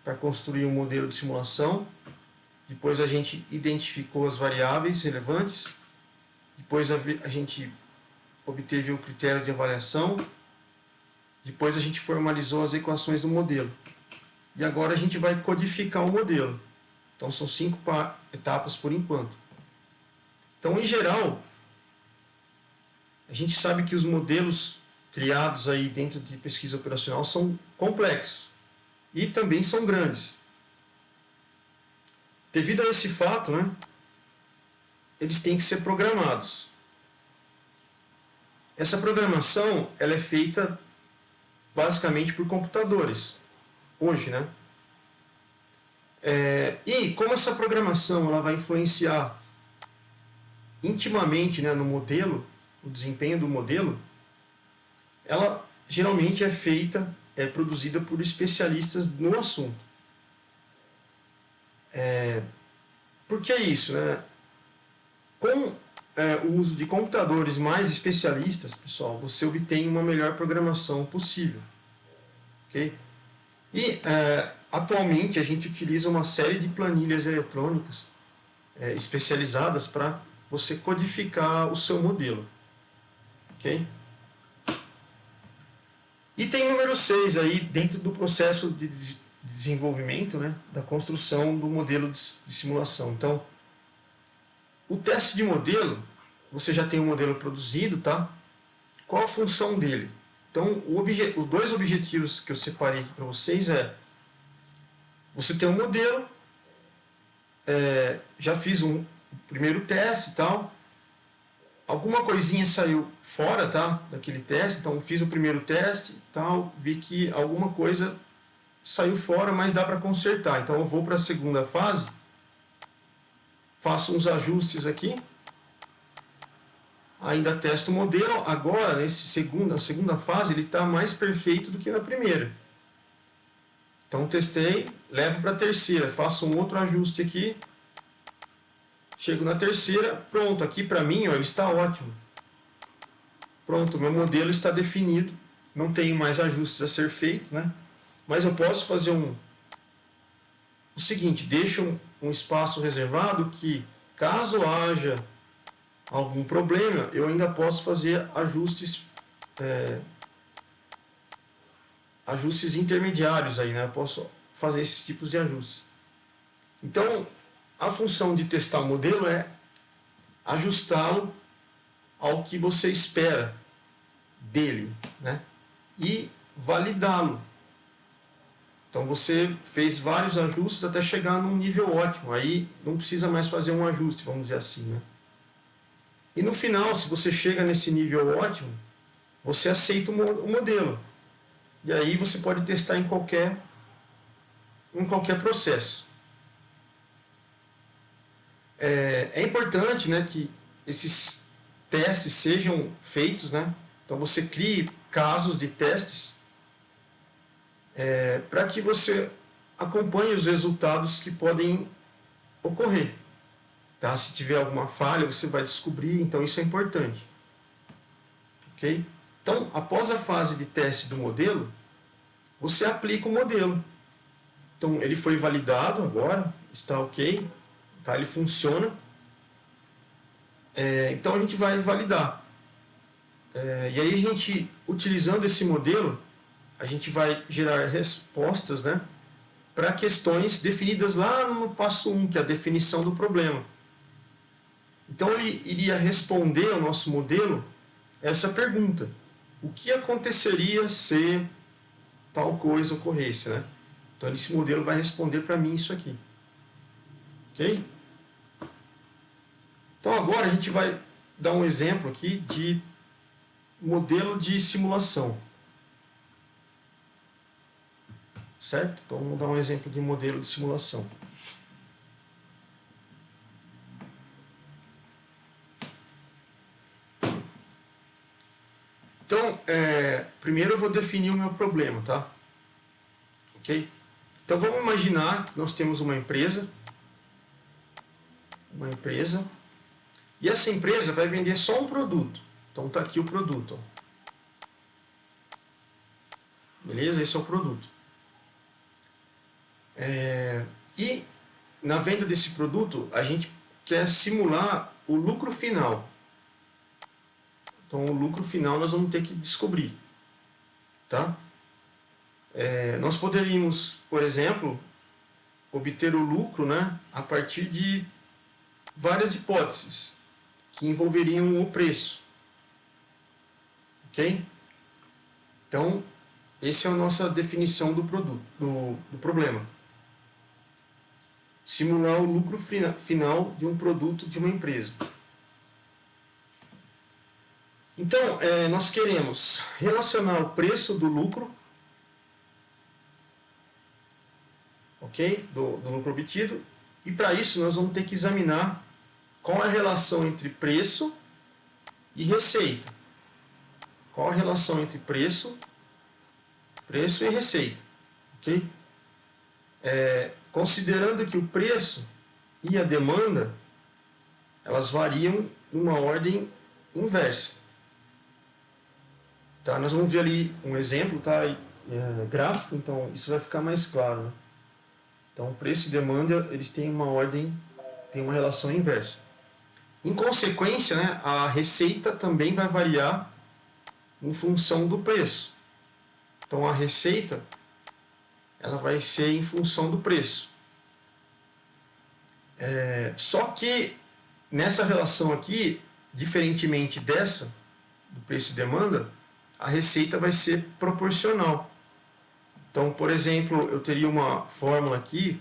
S1: para construir um modelo de simulação. Depois a gente identificou as variáveis relevantes. Depois a gente obteve o critério de avaliação. Depois a gente formalizou as equações do modelo. E agora a gente vai codificar o modelo. Então são 5 etapas por enquanto. Então, em geral, a gente sabe que os modelos criados aí dentro de pesquisa operacional são complexos e também são grandes. Devido a esse fato, né, eles têm que ser programados. Essa programação ela é feita basicamente por computadores, hoje, né? E como essa programação ela vai influenciar intimamente, né, no modelo, o desempenho do modelo, ela geralmente é produzida por especialistas no assunto. Por que isso, né? Com o uso de computadores mais especialistas, pessoal, você obtém uma melhor programação possível. Ok? E atualmente a gente utiliza uma série de planilhas eletrônicas especializadas para você codificar o seu modelo. Ok? Item número 6 aí, dentro do processo de desenvolvimento, né, da construção do modelo de simulação. Então, o teste de modelo, você já tem um modelo produzido, tá? Qual a função dele? Então, os dois objetivos que eu separei aqui para vocês você tem um modelo, já fiz um primeiro teste e tal, alguma coisinha saiu fora, tá, daquele teste, então fiz o primeiro teste e tal, vi que alguma coisa saiu fora, mas dá para consertar. Então eu vou para a segunda fase, faço uns ajustes aqui ainda testo o modelo. Agora, na segunda fase, ele está mais perfeito do que na primeira. Então, testei, levo para a terceira, faço um outro ajuste aqui. Chego na terceira, pronto, aqui para mim, ó, ele está ótimo. Pronto, meu modelo está definido, não tenho mais ajustes a ser feito, né? Mas eu posso fazer o seguinte, deixo um espaço reservado que, caso haja algum problema, eu ainda posso fazer ajustes intermediários aí, né? Eu posso fazer esses tipos de ajustes. Então, a função de testar o modelo é ajustá-lo ao que você espera dele, né? E validá-lo. Então você fez vários ajustes até chegar num nível ótimo. Aí não precisa mais fazer um ajuste, vamos dizer assim, né? E no final, se você chega nesse nível ótimo, você aceita o modelo. E aí você pode testar em qualquer processo. É importante, né, que esses testes sejam feitos, né? Então você crie casos de testes para que você acompanhe os resultados que podem ocorrer. Tá? Se tiver alguma falha, você vai descobrir, então isso é importante. Ok? Então, após a fase de teste do modelo, você aplica o modelo. Então, ele foi validado agora, está ok, tá? Ele funciona. Então, a gente vai validar. E aí, a gente, utilizando esse modelo, a gente vai gerar respostas, né, para questões definidas lá no passo 1, que é a definição do problema. Então, ele iria responder ao nosso modelo essa pergunta: o que aconteceria se tal coisa ocorresse, né? Então, esse modelo vai responder para mim isso aqui. Ok? Então, agora a gente vai dar um exemplo aqui de modelo de simulação. Certo? Então, vamos dar um exemplo de modelo de simulação. Então, primeiro eu vou definir o meu problema, tá? Ok? Então, vamos imaginar que nós temos uma empresa, e essa empresa vai vender só um produto. Então, está aqui o produto. Ó. Beleza? Esse é o produto. E na venda desse produto, a gente quer simular o lucro final. Então, o lucro final nós vamos ter que descobrir. Tá? Nós poderíamos, por exemplo, obter o lucro, né, a partir de várias hipóteses que envolveriam o preço. Ok? Então, essa é a nossa definição do produto, do problema. Simular o lucro final de um produto de uma empresa. Então, nós queremos relacionar o preço do lucro, ok? Do lucro obtido, e para isso nós vamos ter que examinar qual é a relação entre preço e receita. Qual a relação entre preço e receita, ok? Considerando que o preço e a demanda, elas variam numa ordem inversa. Tá? Nós vamos ver ali um exemplo, tá? Gráfico, então isso vai ficar mais claro. Né? Então, preço e demanda, eles têm uma ordem, têm uma relação inversa. Em consequência, né, a receita também vai variar em função do preço. Então, a receita, ela vai ser em função do preço. Só que nessa relação aqui, diferentemente dessa, do preço e demanda, a receita vai ser proporcional. Então, por exemplo, eu teria uma fórmula aqui,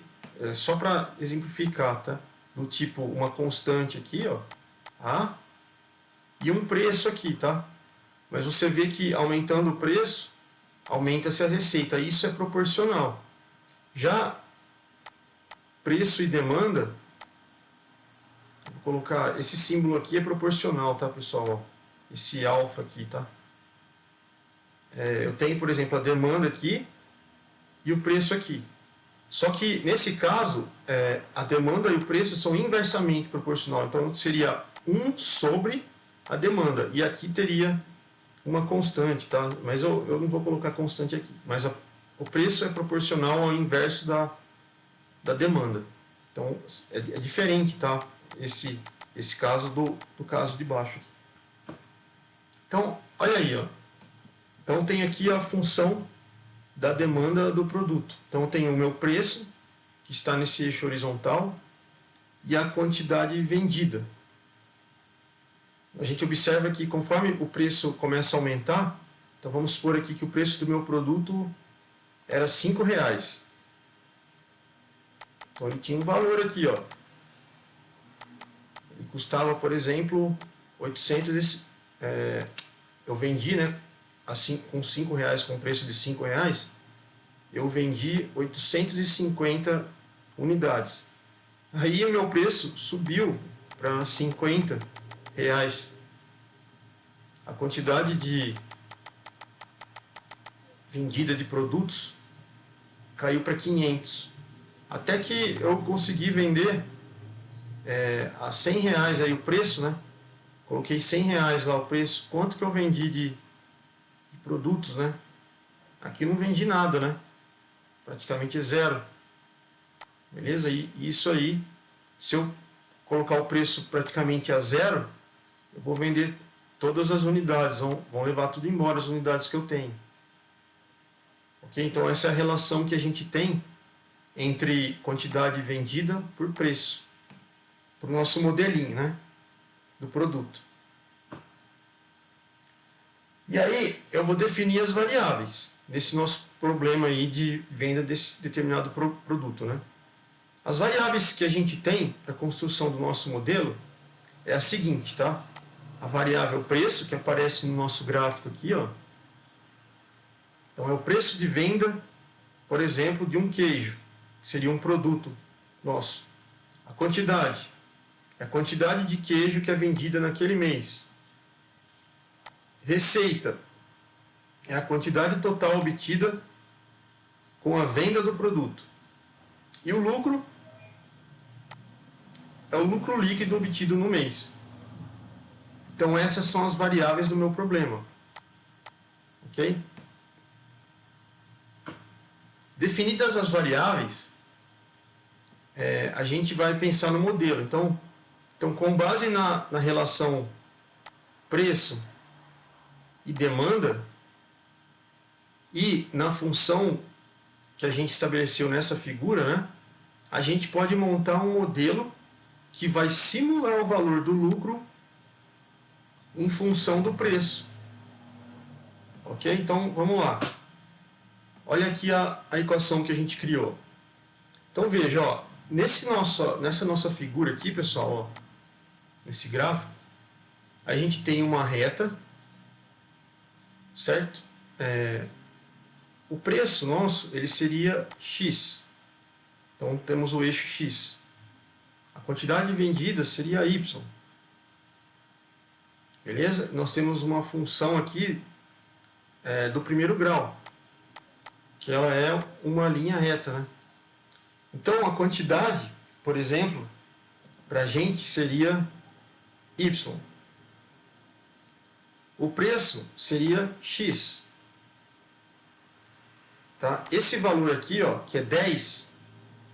S1: só para exemplificar, tá? Do tipo uma constante aqui, ó, A, e um preço aqui, tá? Mas você vê que aumentando o preço, aumenta-se a receita. Isso é proporcional. Já preço e demanda, vou colocar esse símbolo aqui, é proporcional, tá, pessoal? esse alfa aqui, tá? Eu tenho, por exemplo, a demanda aqui e o preço aqui. Só que, nesse caso, a demanda e o preço são inversamente proporcional. Então, seria 1 sobre a demanda. E aqui teria uma constante, tá? Mas eu não vou colocar constante aqui. Mas o preço é proporcional ao inverso da demanda. Então, é diferente, tá? Esse caso do caso de baixo aqui. Então, olha aí, ó. Então, tem aqui a função da demanda do produto. Então, tem o meu preço, que está nesse eixo horizontal, e a quantidade vendida. A gente observa que conforme o preço começa a aumentar, então vamos supor aqui que o preço do meu produto era R$5. Então, ele tinha um valor aqui, ó. Ele custava, por exemplo, 800. Eu vendi, né? Assim, com R$5, com preço de R$5, eu vendi 850 unidades. Aí o meu preço subiu para R$50. A quantidade de vendida de produtos caiu para 500. Até que eu consegui vender a R$100 aí o preço, né? Coloquei R$100 lá o preço. Quanto que eu vendi de produtos, né? Aqui não vendi nada, né? Praticamente zero. Beleza? E isso aí, se eu colocar o preço praticamente a zero, eu vou vender todas as unidades, vão levar tudo embora as unidades que eu tenho. Ok? Então essa é a relação que a gente tem entre quantidade vendida por preço, para o nosso modelinho, né? Do produto. E aí eu vou definir as variáveis desse nosso problema aí de venda desse determinado produto, né? As variáveis que a gente tem para a construção do nosso modelo é a seguinte, tá? A variável preço, que aparece no nosso gráfico aqui, ó. Então é o preço de venda, por exemplo, de um queijo, que seria um produto nosso. A quantidade é a quantidade de queijo que é vendida naquele mês. Receita é a quantidade total obtida com a venda do produto. E o lucro é o lucro líquido obtido no mês. Então essas são as variáveis do meu problema. Ok? Definidas as variáveis, a gente vai pensar no modelo. Então com base na relação preço e demanda, e na função que a gente estabeleceu nessa figura, né, a gente pode montar um modelo que vai simular o valor do lucro em função do preço. Ok? Então vamos lá. Olha aqui a equação que a gente criou. Então veja, ó, nessa nossa figura aqui, pessoal, ó, nesse gráfico, a gente tem uma reta, certo? O preço nosso, ele seria X. Então temos o eixo X. A quantidade vendida seria Y. Beleza? Nós temos uma função aqui do primeiro grau, que ela é uma linha reta, né? Então a quantidade, por exemplo, para a gente seria Y. O preço seria X. Tá? Esse valor aqui, ó, que é 10,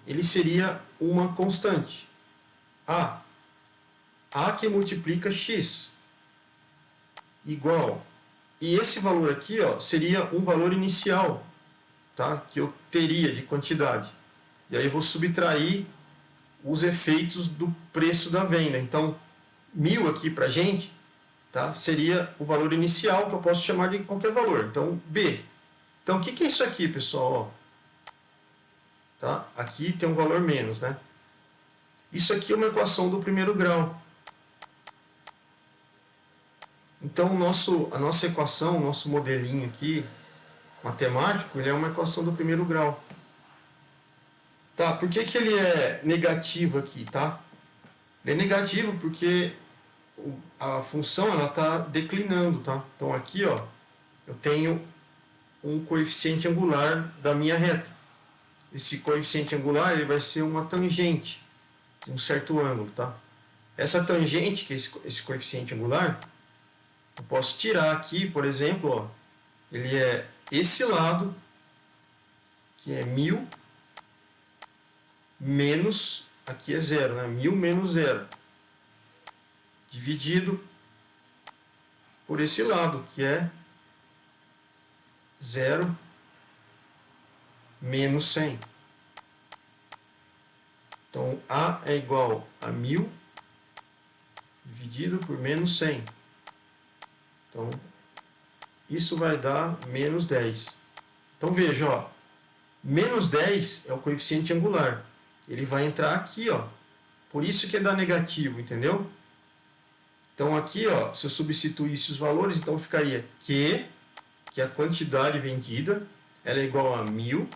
S1: ele seria uma constante. A. A que multiplica X. Igual. E esse valor aqui, ó, seria um valor inicial, tá? Que eu teria de quantidade. E aí eu vou subtrair os efeitos do preço da venda. Então, 1.000 aqui para a gente, tá? Seria o valor inicial, que eu posso chamar de qualquer valor. Então, B. Então, o que é isso aqui, pessoal? Tá? Aqui tem um valor menos, né? Isso aqui é uma equação do primeiro grau. Então, a nossa equação, o nosso modelinho aqui, matemático, ele é uma equação do primeiro grau. Tá, por que ele é negativo aqui, tá? Ele é negativo porque a função ela está declinando, tá? Então aqui, ó, eu tenho um coeficiente angular da minha reta. Esse coeficiente angular ele vai ser uma tangente de um certo ângulo, tá? Essa tangente, que é esse coeficiente angular, eu posso tirar aqui, por exemplo, ó, ele é esse lado, que é 1000, menos, aqui é zero, né? 1000 menos zero, dividido por esse lado, que é 0 menos 100. Então, A é igual a 1000 dividido por menos 100. Então, isso vai dar menos 10. Então, veja, ó, menos 10 é o coeficiente angular. Ele vai entrar aqui, ó. Por isso que é dar negativo, entendeu? Então, aqui, ó, se eu substituísse os valores, então ficaria que é a quantidade vendida, ela é igual a 1000,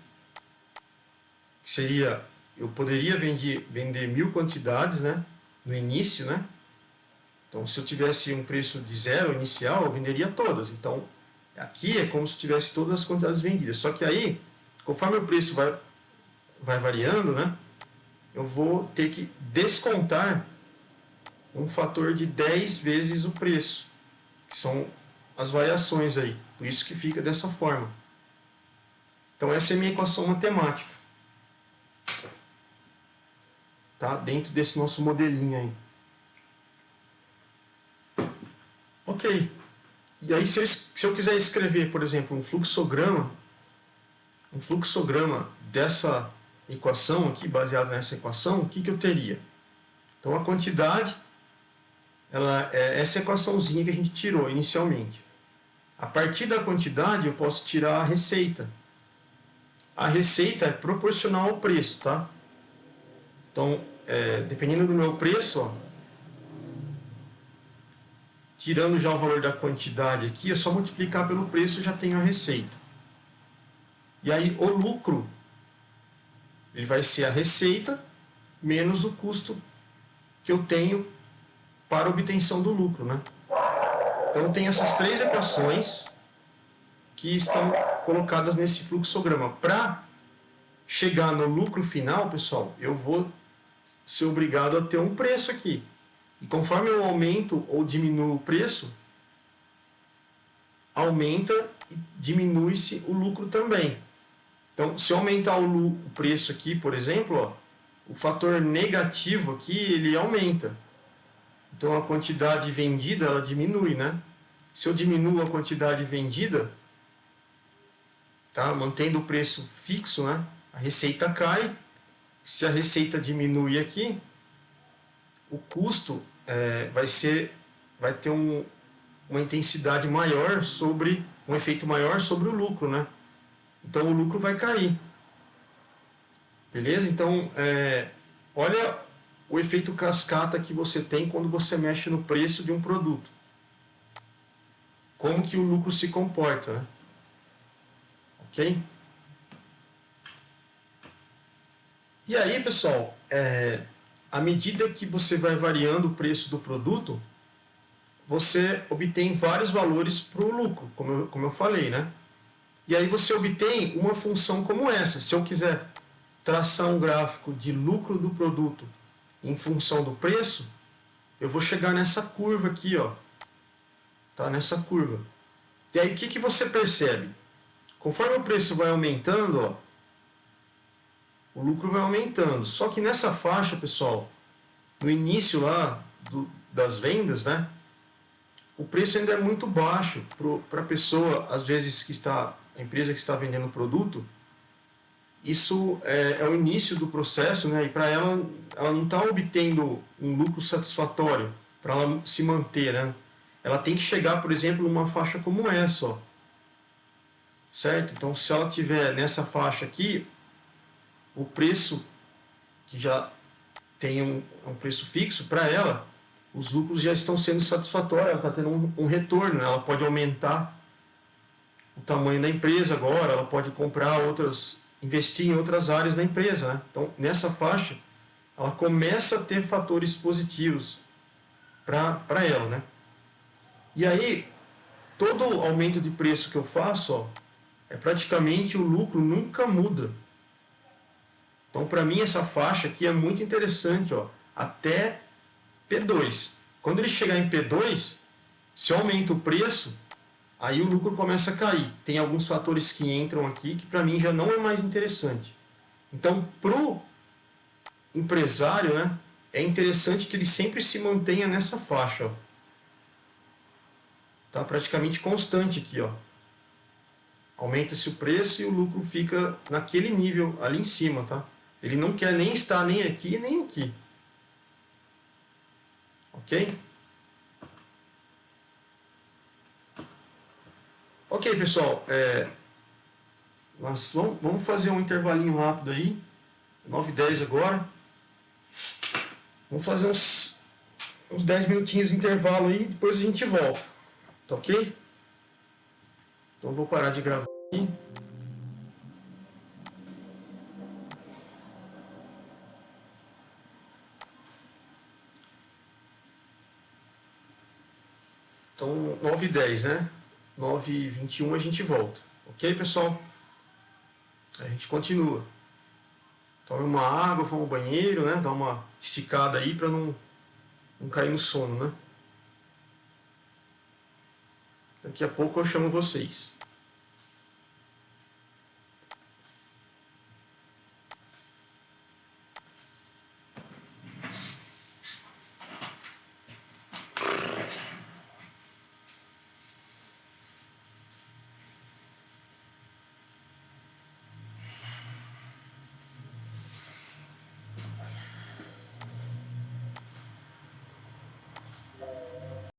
S1: que seria, eu poderia vender 1000 quantidades, né, no início, né? Então, se eu tivesse um preço de zero inicial, eu venderia todas. Então, aqui é como se tivesse todas as quantidades vendidas. Só que aí, conforme o preço vai variando, né, eu vou ter que descontar um fator de 10 vezes o preço, que são as variações aí. Por isso que fica dessa forma. Então, essa é a minha equação matemática. Tá? Dentro desse nosso modelinho aí. Ok. E aí, se eu quiser escrever, por exemplo, um fluxograma dessa equação aqui, baseado nessa equação, o que eu teria? Então, a quantidade, ela é essa equaçãozinha que a gente tirou inicialmente. A partir da quantidade, eu posso tirar a receita. A receita é proporcional ao preço, tá? Então, dependendo do meu preço, ó, tirando já o valor da quantidade aqui, é só multiplicar pelo preço e já tenho a receita. E aí, o lucro, ele vai ser a receita menos o custo que eu tenho para a obtenção do lucro, né? Então, tem essas três equações que estão colocadas nesse fluxograma. Para chegar no lucro final, pessoal, eu vou ser obrigado a ter um preço aqui. E conforme eu aumento ou diminuo o preço, aumenta e diminui-se o lucro também. Então, se eu aumentar o preço aqui, por exemplo, ó, o fator negativo aqui, ele aumenta. Então, a quantidade vendida, ela diminui, né? Se eu diminuo a quantidade vendida, tá? Mantendo o preço fixo, né? A receita cai. Se a receita diminui aqui, o custo vai ter uma intensidade maior um efeito maior sobre o lucro, né? Então, o lucro vai cair. Beleza? Então, olha o efeito cascata que você tem quando você mexe no preço de um produto. Como que o lucro se comporta, né? Ok? E aí, pessoal, à medida que você vai variando o preço do produto, você obtém vários valores para o lucro, como eu falei, né? E aí você obtém uma função como essa. Se eu quiser traçar um gráfico de lucro do produto em função do preço, eu vou chegar nessa curva aqui, ó. Tá? Nessa curva. E aí, o que você percebe? Conforme o preço vai aumentando, ó, o lucro vai aumentando. Só que nessa faixa, pessoal, no início lá das vendas, né? O preço ainda é muito baixo para a pessoa, às vezes, a empresa que está vendendo o produto. Isso é o início do processo, né? E para ela não está obtendo um lucro satisfatório para ela se manter, né? Ela tem que chegar, por exemplo, numa faixa como essa, ó. Certo? Então, se ela tiver nessa faixa aqui, o preço que já tem um preço fixo para ela, os lucros já estão sendo satisfatórios, ela está tendo um retorno, né? Ela pode aumentar o tamanho da empresa agora, ela pode investir em outras áreas da empresa, né? Então, nessa faixa, ela começa a ter fatores positivos para ela, né? E aí, todo aumento de preço que eu faço, ó, é praticamente o lucro nunca muda. Então, para mim, essa faixa aqui é muito interessante, ó, até P2. Quando ele chegar em P2, se eu aumento o preço, aí o lucro começa a cair. Tem alguns fatores que entram aqui que para mim já não é mais interessante. Então, para o empresário, né, é interessante que ele sempre se mantenha nessa faixa. Ó. Tá praticamente constante aqui. Ó. Aumenta-se o preço e o lucro fica naquele nível ali em cima. Tá? Ele não quer nem estar nem aqui nem aqui. Ok? Ok, pessoal. Nós vamos fazer um intervalinho rápido aí. 9h10 agora. Vamos fazer uns 10 minutinhos de intervalo aí, depois a gente volta. Tá ok? Então eu vou parar de gravar aqui. Então 9h10, né? 9h21 a gente volta. Ok, pessoal? A gente continua. Tome uma água, vá ao banheiro, né? Dá uma esticada aí para não cair no sono, né? Daqui a pouco eu chamo vocês.